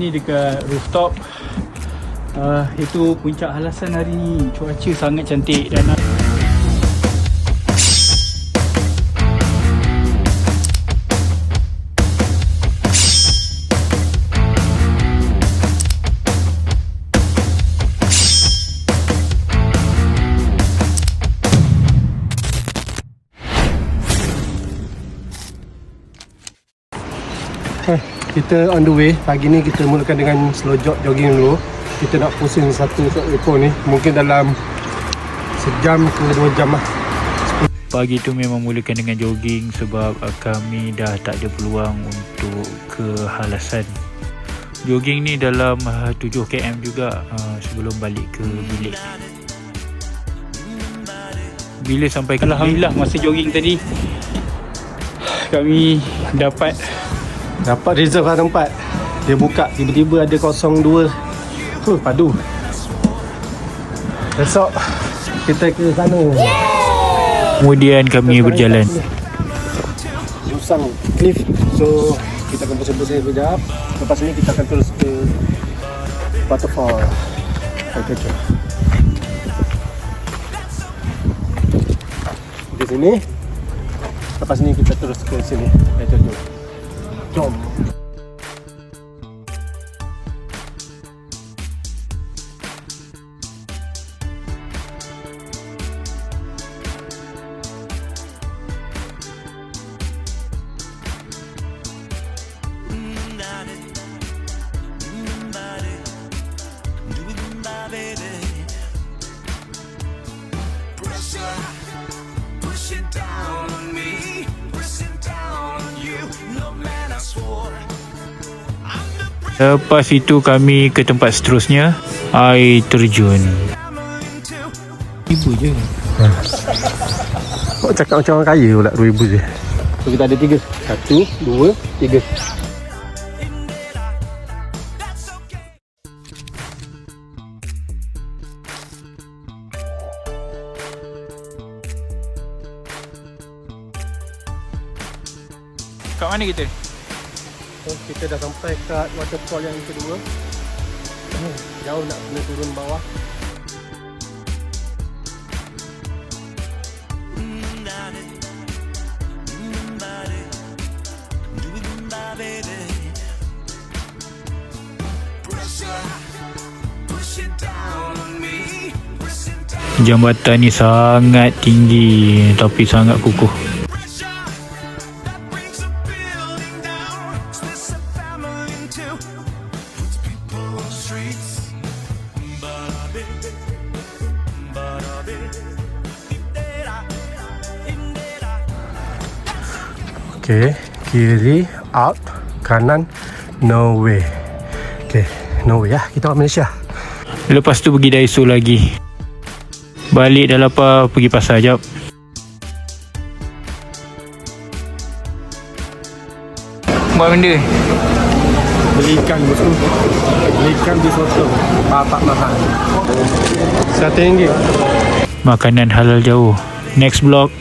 Ni dekat rooftop. Itu puncak Halasan hari ni. Cuaca sangat cantik dan kita on the way. Pagi ni kita mulakan dengan slow jog, jogging dulu. Kita nak pusing satu ekor ni mungkin dalam sejam ke 2 jam lah. pagi tu memang mulakan dengan jogging sebab kami dah tak ada peluang untuk ke Halasan. Jogging ni dalam 7 km juga sebelum balik ke bilik. Bila sampai ke Alhamdulillah, masa jogging tadi kami dapat reserve lah tempat. Dia buka tiba-tiba ada 02. Padu. Besok kita ke sana. Kemudian kami berjalan. Susang cliff. So kita akan pusing-pusing sekejap. Lepas ni kita akan terus ke waterfall. Okay. Di sini. Lepas ni kita terus ke sini. Jom. Lepas itu kami ke tempat seterusnya, air terjun. RM1,000 je. Kau cakap macam orang kaya pula, RM2,000 je. So kita ada 3. 1, 2, 3. Kat mana kita? So, kita dah sampai kat waterfall yang kedua. Jauh nak kena turun bawah. Jambatan ni sangat tinggi tapi sangat kukuh. Okay, kiri out, kanan no way. Okay, no way lah, kita orang Malaysia. Lepas tu pergi Daiso lagi. Balik dah lapar, pergi pasar jap. Buat benda? Beli ikan bosku. Beli ikan di soto. Bapak mahal. RM1. Makanan halal jauh. Next vlog.